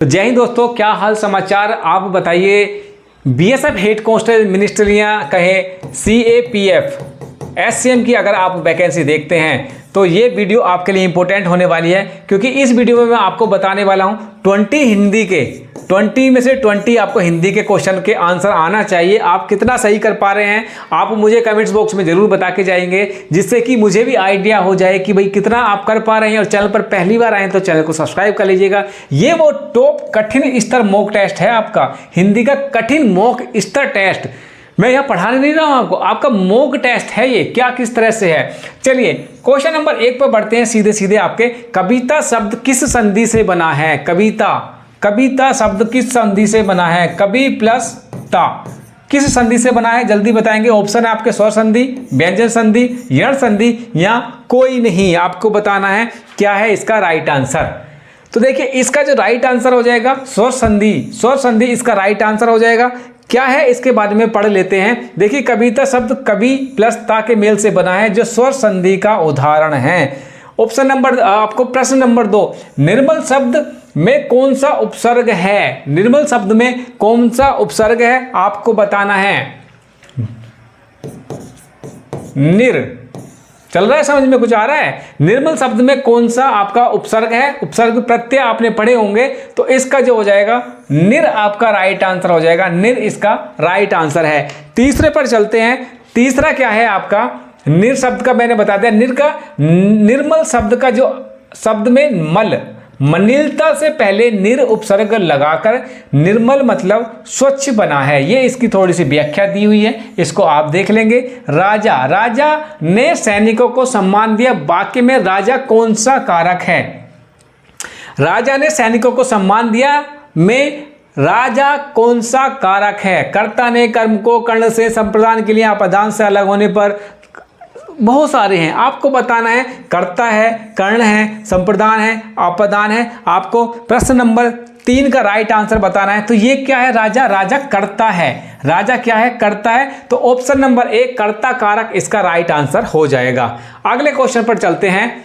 तो जय हिंद दोस्तों, क्या हाल समाचार आप बताइए। बीएसएफ हेड कांस्टेबल मिनिस्टर या कहे सीएपीएफ एससीएम की अगर आप वैकेंसी देखते हैं तो ये वीडियो आपके लिए इंपॉर्टेंट होने वाली है, क्योंकि इस वीडियो में मैं आपको बताने वाला हूं 20 हिंदी के 20 में से 20 आपको हिंदी के क्वेश्चन के आंसर आना चाहिए। आप कितना सही कर पा रहे हैं आप मुझे कमेंट्स बॉक्स में जरूर बता के जाएंगे, जिससे कि मुझे भी आइडिया हो जाए कि भाई कितना आप कर पा रहे हैं। और चैनल पर पहली बार आए तो चैनल को सब्सक्राइब कर लीजिएगा। ये वो टॉप कठिन स्तर मॉक टेस्ट है, आपका हिंदी का कठिन मॉक स्तर टेस्ट। मैं यहाँ पढ़ाने नहीं रहा हूँ आपका मॉक टेस्ट है ये, क्या किस तरह से है। चलिए क्वेश्चन नंबर 1 पर बढ़ते हैं सीधे सीधे। आपके कविता शब्द किस संधि से बना है? कविता शब्द किस संधि से बना है? कवि प्लस ता किस संधि से बना है? जल्दी बताएंगे। ऑप्शन है आपके स्वर संधि, व्यंजन संधि, यण संधि या कोई नहीं। आपको बताना है क्या है इसका राइट आंसर। तो देखिए इसका जो राइट आंसर हो जाएगा स्वर संधि इसका राइट आंसर हो जाएगा। क्या है इसके बारे में पढ़ लेते हैं। देखिए कविता शब्द कवि प्लस ता के मेल से बना है, जो स्वर संधि का उदाहरण है। ऑप्शन नंबर आपको प्रश्न नंबर 2, निर्मल शब्द में कौन सा उपसर्ग है? निर्मल शब्द में कौन सा उपसर्ग है आपको बताना है। चल रहा है, समझ में कुछ आ रहा है? निर्मल शब्द में कौन सा आपका उपसर्ग है? उपसर्ग प्रत्यय आपने पढ़े होंगे, तो इसका जो हो जाएगा निर आपका राइट आंसर हो जाएगा। निर इसका राइट आंसर है। तीसरे पर चलते हैं। तीसरा क्या है आपका? निर शब्द का मैंने बता दिया। निर्मल शब्द का जो शब्द में मल मनिलता से पहले निर उपसर्ग लगाकर निर्मल मतलब स्वच्छ बना है। ये इसकी थोड़ी सी व्याख्या दी हुई है, इसको आप देख लेंगे। राजा ने सैनिकों को सम्मान दिया। वाक्य में राजा कौन सा कारक है? राजा ने सैनिकों को सम्मान दिया में राजा कौन सा कारक है? कर्ता ने कर्म को कर्ण से संप्रदान के लिए अपदान से अलग होने पर बहुत सारे हैं, आपको बताना है। कर्ता है, कर्ण है, संप्रदान है, अपदान है। आपको प्रश्न नंबर 3 का राइट आंसर बताना है। तो ये क्या है? राजा कर्ता है। राजा क्या है? कर्ता है। तो ऑप्शन नंबर 1 कर्ता कारक इसका राइट आंसर हो जाएगा। अगले क्वेश्चन पर चलते हैं।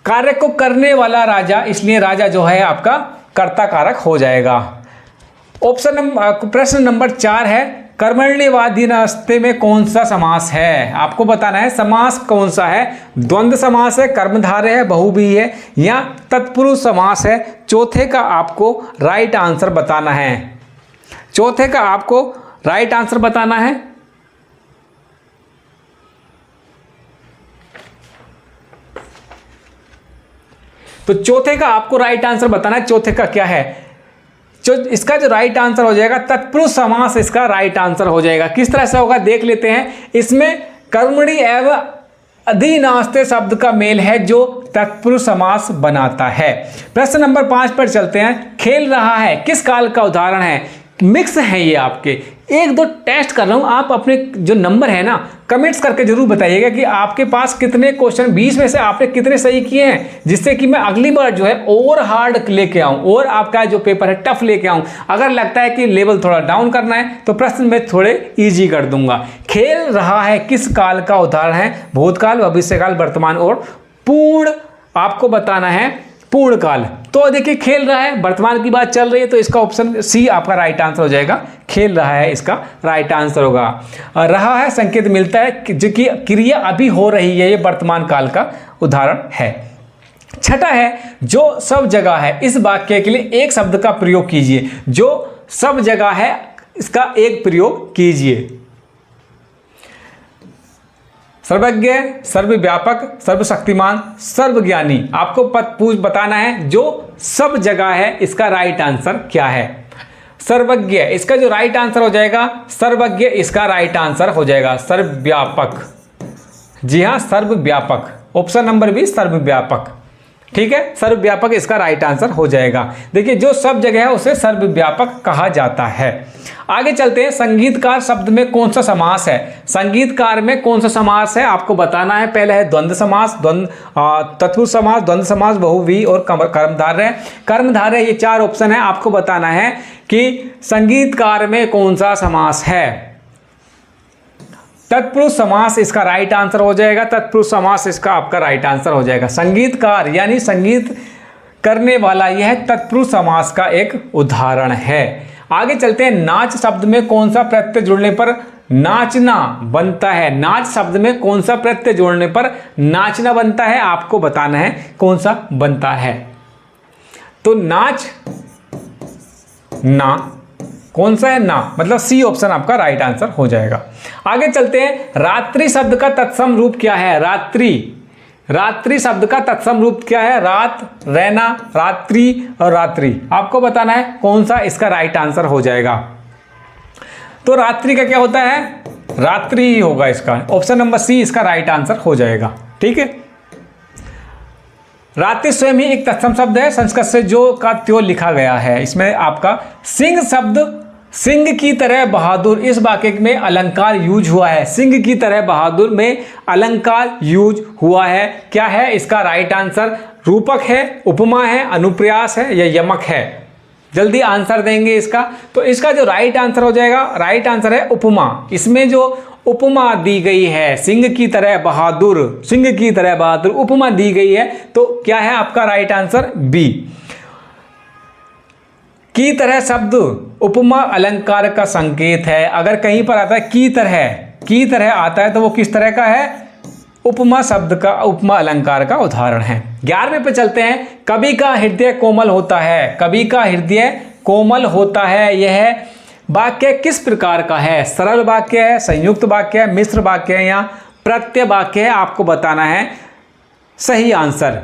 कार्य को करने वाला राजा, इसलिए राजा जो है आपका कर्ता कारक हो जाएगा। प्रश्न नंबर 4 है, कर्मण्यवादिनस्ते में कौन सा समास है? आपको बताना है समास कौन सा है। द्वंद्व समास है, कर्मधारय है, बहुव्रीहि है या तत्पुरुष समास है। चौथे का आपको राइट आंसर बताना है। चौथे का आपको राइट आंसर बताना है। तो चौथे का आपको राइट आंसर बताना है। चौथे का क्या है? इसका जो राइट आंसर हो जाएगा तत्पुरुष समास इसका राइट आंसर हो जाएगा। किस तरह से होगा देख लेते हैं। इसमें कर्मणि एवं अधिनास्ते शब्द का मेल है जो तत्पुरुष समास बनाता है। प्रश्न नंबर 5 पर चलते हैं। खेल रहा है किस काल का उदाहरण है? मिक्स है ये आपके। 1-2 टेस्ट कर रहा हूं, आप अपने जो नंबर है ना कमेंट्स करके जरूर बताइएगा कि आपके पास कितने क्वेश्चन 20 में से आपने कितने सही किए हैं, जिससे कि मैं अगली बार जो है और हार्ड लेके आऊं और आपका जो पेपर है टफ लेके आऊं। अगर लगता है कि लेवल थोड़ा डाउन करना है तो प्रश्न में थोड़े ईजी कर दूंगा। खेल रहा है किस काल का उदाहरण है? भूतकाल, भविष्यकाल, वर्तमान और पूर्ण। आपको बताना है पूर्ण काल। तो देखिए खेल रहा है, वर्तमान की बात चल रही है, तो इसका ऑप्शन सी आपका राइट आंसर हो जाएगा। खेल रहा है इसका राइट आंसर होगा। रहा है संकेत मिलता है जो कि क्रिया अभी हो रही है, ये वर्तमान काल का उदाहरण है। छठा है जो सब जगह है। इस वाक्य के लिए एक शब्द का प्रयोग कीजिए। जो सब जगह है इसका एक प्रयोग कीजिए। सर्वज्ञ, सर्वव्यापक, सर्वशक्तिमान, सर्वज्ञानी। आपको बताना है जो सब जगह है इसका राइट आंसर क्या है। सर्वज्ञ इसका जो राइट आंसर हो जाएगा, सर्वज्ञ इसका राइट आंसर हो जाएगा। सर्वव्यापक, जी हाँ सर्वव्यापक। ऑप्शन नंबर बी सर्वव्यापक, ठीक है। सर्वव्यापक इसका राइट आंसर हो जाएगा। देखिए जो सब जगह है उसे सर्वव्यापक कहा जाता है। आगे चलते हैं। संगीतकार शब्द में कौन सा समास है? संगीतकार में कौन सा समास है आपको बताना है। पहले है द्वंद्व समास, तत्पुरुष समास, द्वंद्व समास, बहुव्रीहि और कर्मधारय। कर्मधारय ये 4 ऑप्शन है। आपको बताना है कि संगीतकार में कौन सा समास है। तत्पुरुष समास इसका राइट आंसर हो जाएगा। तत्पुरुष समास इसका आपका राइट आंसर हो जाएगा। संगीतकार यानी संगीत करने वाला यह तत्पुरुष समास का एक उदाहरण है। आगे चलते हैं, नाच शब्द में कौन सा प्रत्यय जुड़ने पर नाचना बनता है? नाच शब्द में कौन सा प्रत्यय जोड़ने पर नाचना बनता है? आपको बताना है कौन सा बनता है। तो नाच ना कौन सा है? ना, मतलब सी ऑप्शन आपका राइट आंसर हो जाएगा। आगे चलते हैं, रात्रि शब्द का तत्सम रूप क्या है? रात्रि शब्द का तत्सम रूप क्या है? रात, रहना, रात्रि और रात्रि। आपको बताना है कौन सा इसका राइट आंसर हो जाएगा। तो रात्रि का क्या होता है? रात्रि ही होगा इसका। ऑप्शन नंबर सी इसका राइट आंसर हो जाएगा। ठीक है, रात्रि स्वयं ही एक तत्सम शब्द है, संस्कृत से जो का त्यो लिखा गया है। इसमें आपका सिंह शब्द, सिंह की तरह बहादुर, इस वाक्य में अलंकार यूज हुआ है। सिंह की तरह बहादुर में अलंकार यूज हुआ है। क्या है इसका राइट आंसर? रूपक है, उपमा है, अनुप्रास है या यमक है? जल्दी आंसर देंगे इसका। तो इसका जो राइट आंसर हो जाएगा, राइट आंसर है उपमा। इसमें जो उपमा दी गई है, सिंह की तरह बहादुर, सिंह की तरह बहादुर उपमा दी गई है, तो क्या है आपका राइट आंसर? बी। की तरह शब्द उपमा अलंकार का संकेत है। अगर कहीं पर आता है की तरह आता है तो वो किस तरह का है? उपमा शब्द का, उपमा अलंकार का उदाहरण है। 11वें पे चलते हैं, कवि का हृदय कोमल होता है। कवि का हृदय कोमल होता है, यह वाक्य किस प्रकार का है? सरल वाक्य है, संयुक्त वाक्य है, मिश्र वाक्य है या प्रत्यय वाक्य है? आपको बताना है सही आंसर।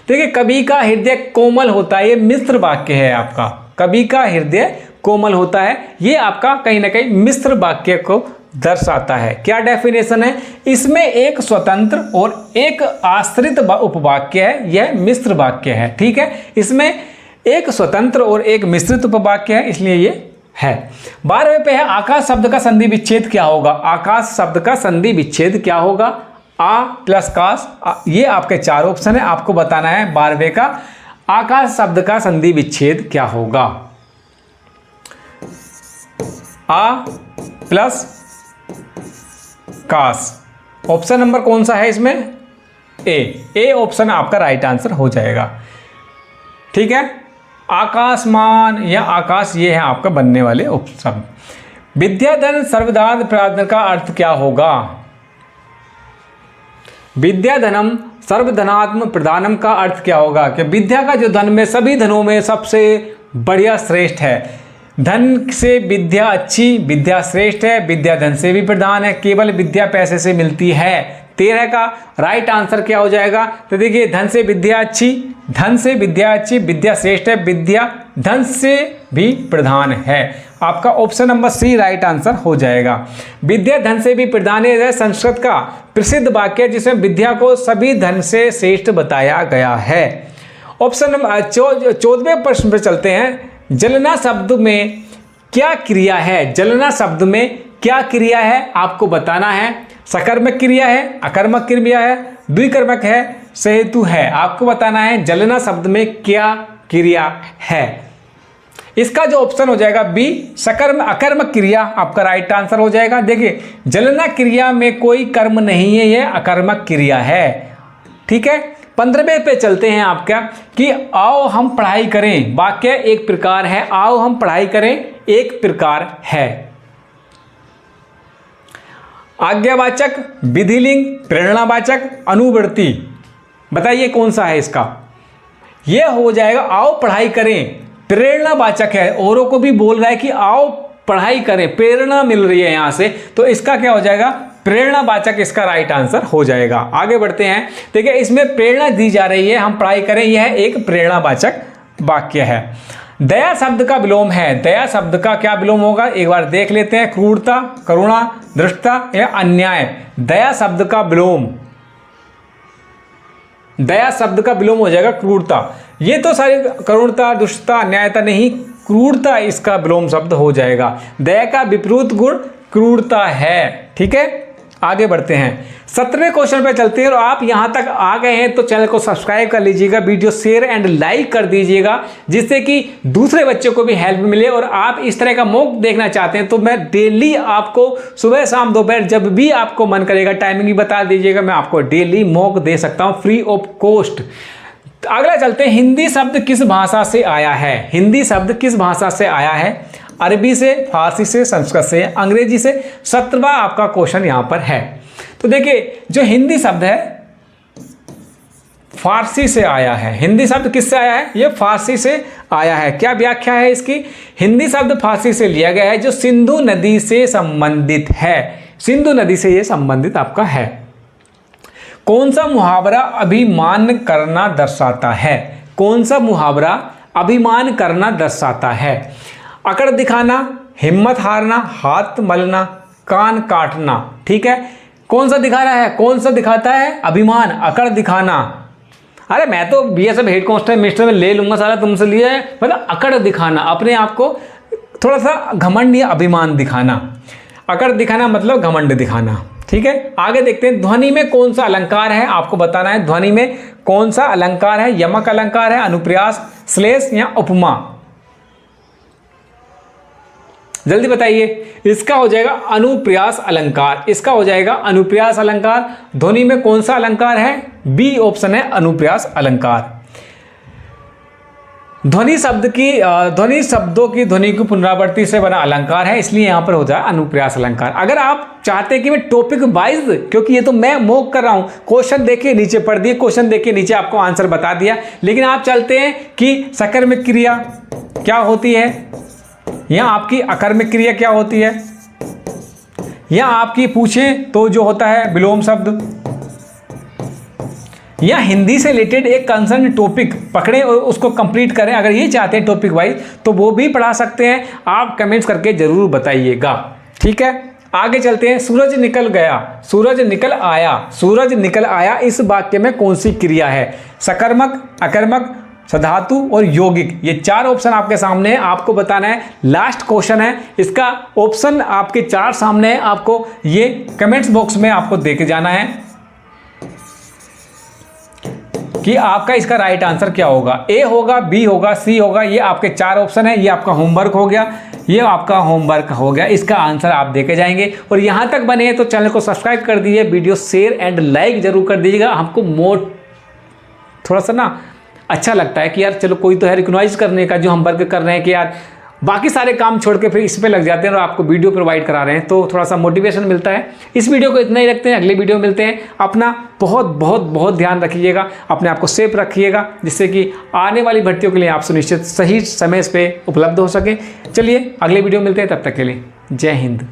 देखिए, कवि का हृदय कोमल होता है, ये मिश्र वाक्य है आपका। कवि का हृदय कोमल होता है, ये आपका कहीं ना कहीं मिश्र वाक्य को दर्शाता है। क्या डेफिनेशन है? इसमें एक स्वतंत्र और एक आश्रित उपवाक्य है, यह मिश्र वाक्य है। ठीक है, इसमें एक स्वतंत्र और एक मिश्रित उपवाक्य है, इसलिए ये है। 12वें पे है, आकाश शब्द का संधि विच्छेद क्या होगा? आकाश शब्द का संधि विच्छेद क्या होगा? आ प्लस काश, ये आपके 4 ऑप्शन है। आपको बताना है 12वें का आकाश शब्द का संधि विच्छेद क्या होगा? आ प्लस काश। ऑप्शन नंबर कौन सा है इसमें? ए ऑप्शन आपका राइट आंसर हो जाएगा। ठीक है, आकाशमान या आकाश, ये है आपका बनने वाले ऑप्शन। विद्याधन सर्वदान प्रदान का अर्थ क्या होगा? विद्याधनम सर्वधनात्म प्रदानम का अर्थ क्या होगा? कि विद्या का जो धन में सभी धनों में सबसे बढ़िया श्रेष्ठ है। धन से विद्या अच्छी, विद्या श्रेष्ठ है, विद्या धन से भी प्रधान है, केवल विद्या पैसे से मिलती है। 13 का राइट आंसर क्या हो जाएगा? तो देखिए, धन से विद्या अच्छी, धन से विद्या अच्छी, विद्या श्रेष्ठ है, विद्या धन से भी प्रधान है। आपका option number C right answer हो जाएगा। विद्या धन से भी प्रधान है संस्कृत का प्रसिद्ध वाक्य, जिसमें विद्या को सभी धन से श्रेष्ठ बताया गया है। ऑप्शन नंबर 14वें प्रश्न पर चलते हैं, जलना शब्द में क्या क्रिया है? जलना शब्द में क्या क्रिया है? आपको बताना है। सकर्मक क्रिया है, अकर्मक क्रिया है, द्विकर्मक है, सहेतु है? आपको बताना है जलना शब्द में क्या क्रिया है। इसका जो ऑप्शन हो जाएगा बी, सकर्म अकर्मक क्रिया आपका राइट आंसर हो जाएगा। देखिए, जलना क्रिया में कोई कर्म नहीं है, यह अकर्मक क्रिया है। ठीक है, 15वें पे चलते हैं आपका कि आओ हम पढ़ाई करें। वाक्य एक प्रकार है, आओ हम पढ़ाई करें एक प्रकार है। आज्ञावाचक, विधिलिंग, प्रेरणावाचक, अनुवर्ती, बताइए कौन सा है इसका? यह हो जाएगा आओ पढ़ाई करें, प्रेरणावाचक है, औरों को भी बोल रहा है कि आओ पढ़ाई करें, प्रेरणा मिल रही है यहां से, तो इसका क्या हो जाएगा? प्रेरणावाचक इसका राइट आंसर हो जाएगा। आगे बढ़ते हैं, देखिए इसमें प्रेरणा दी जा रही है, हम पढ़ाई करें, यह एक प्रेरणावाचक वाक्य है। दया शब्द का विलोम है, दया शब्द का क्या विलोम होगा? एक बार देख लेते हैं, क्रूरता, करुणा, धृष्टता या अन्याय। दया शब्द का विलोम, दया शब्द का विलोम हो जाएगा क्रूरता। ये तो सारी करुणता, दुष्टता, अन्यायता नहीं, क्रूरता इसका विलोम शब्द हो जाएगा। दया का विपरीत गुण क्रूरता है। ठीक है, आगे बढ़ते हैं, 17वें क्वेश्चन पे चलते हैं। और आप यहां तक आ गए हैं तो चैनल को सब्सक्राइब कर लीजिएगा, वीडियो शेयर एंड लाइक कर दीजिएगा, जिससे कि दूसरे बच्चों को भी हेल्प मिले। और आप इस तरह का मॉक देखना चाहते हैं तो मैं डेली आपको सुबह शाम दोपहर जब भी आपको मन करेगा, टाइमिंग भी बता दीजिएगा, मैं आपको डेली मॉक दे सकता हूं फ्री ऑफ कॉस्ट। तो अगला चलते हैं, हिंदी शब्द किस भाषा से आया है? हिंदी शब्द किस भाषा से आया है? अरबी से, फारसी से, संस्कृत से, अंग्रेजी से। 17वां आपका क्वेश्चन यहां पर है। तो देखिए जो हिंदी शब्द है फारसी से आया है। हिंदी शब्द किससे आया है? ये फारसी से आया है। क्या व्याख्या है इसकी? हिंदी शब्द फारसी से लिया गया है जो सिंधु नदी से संबंधित है। सिंधु नदी से ये संबंधित आपका है। कौन सा मुहावरा अभिमान करना दर्शाता है? कौन सा मुहावरा अभिमान करना दर्शाता है? अकड़ दिखाना, हिम्मत हारना, हाथ मलना, कान काटना। ठीक है, कौन सा दिखा रहा है? कौन सा दिखाता है? अभिमान, अकड़ दिखाना। अरे मैं तो बीएसएफ हेड कांस्टेबल मिनिस्टर में ले लूंगा, साला तुमसे लिया है। मतलब अकड़ दिखाना, अपने आप को थोड़ा सा घमंड या अभिमान दिखाना। अकड़ दिखाना मतलब घमंड दिखाना। ठीक है, आगे देखते हैं। ध्वनि में कौन सा अलंकार है? आपको बताना है ध्वनि में कौन सा अलंकार है। यमक अलंकार है, अनुप्रास, श्लेष या उपमा? जल्दी बताइए। इसका हो जाएगा अनुप्रास अलंकार। इसका हो जाएगा अनुप्रास अलंकार। ध्वनि में कौन सा अलंकार है? बी ऑप्शन है अनुप्रास अलंकार। ध्वनि शब्दों की ध्वनि की पुनरावृत्ति से बना अलंकार है, इसलिए यहां पर हो जाए अनुप्रास अलंकार। अगर आप चाहते हैं कि मैं टॉपिक वाइज, क्योंकि ये तो मैं मॉक कर रहा हूं, क्वेश्चन देखिए नीचे पढ़ दिए, क्वेश्चन देखिए नीचे आपको आंसर बता दिया, लेकिन आप चलते हैं कि सकर्मक क्रिया क्या होती है, या आपकी अकर्मक क्रिया क्या होती है, या आपकी पूछें तो जो होता है विलोम शब्द, या हिंदी से रिलेटेड एक कंसर्न टॉपिक पकड़ें और उसको कंप्लीट करें। अगर ये चाहते हैं टॉपिक वाइज तो वो भी पढ़ा सकते हैं। आप कमेंट्स करके जरूर बताइएगा। ठीक है, आगे चलते हैं। सूरज निकल गया, सूरज निकल आया, सूरज निकल आया, इस वाक्य में कौन सी क्रिया है? सकर्मक, अकर्मक, सधातु और यौगिक। ये 4 ऑप्शन आपके सामने है, आपको बताना है। लास्ट क्वेश्चन है, इसका ऑप्शन आपके 4 सामने है, आपको ये कमेंट्स बॉक्स में आपको देके जाना है कि आपका इसका राइट आंसर क्या होगा। ए होगा, बी होगा, सी होगा। ये आपके 4 ऑप्शन है। ये आपका होमवर्क हो गया, ये आपका होमवर्क हो गया। इसका आंसर आप देके जाएंगे। और यहां तक बने हैं तो चैनल को सब्सक्राइब कर दीजिए, वीडियो शेयर एंड लाइक जरूर कर दीजिएगा। हमको थोड़ा सा ना अच्छा लगता है कि यार चलो कोई तो है रिकॉग्नाइज करने का जो हम वर्क कर रहे हैं, कि यार बाकी सारे काम छोड़ के फिर इस पे लग जाते हैं और आपको वीडियो प्रोवाइड करा रहे हैं, तो थोड़ा सा मोटिवेशन मिलता है। इस वीडियो को इतना ही रखते हैं, अगले वीडियो में मिलते हैं। अपना बहुत बहुत बहुत ध्यान रखिएगा, अपने आप को सेफ रखिएगा, जिससे कि आने वाली भर्तियों के लिए आप सुनिश्चित सही समय पे उपलब्ध हो सके। चलिए अगले वीडियो में मिलते हैं, तब तक के लिए जय हिंद।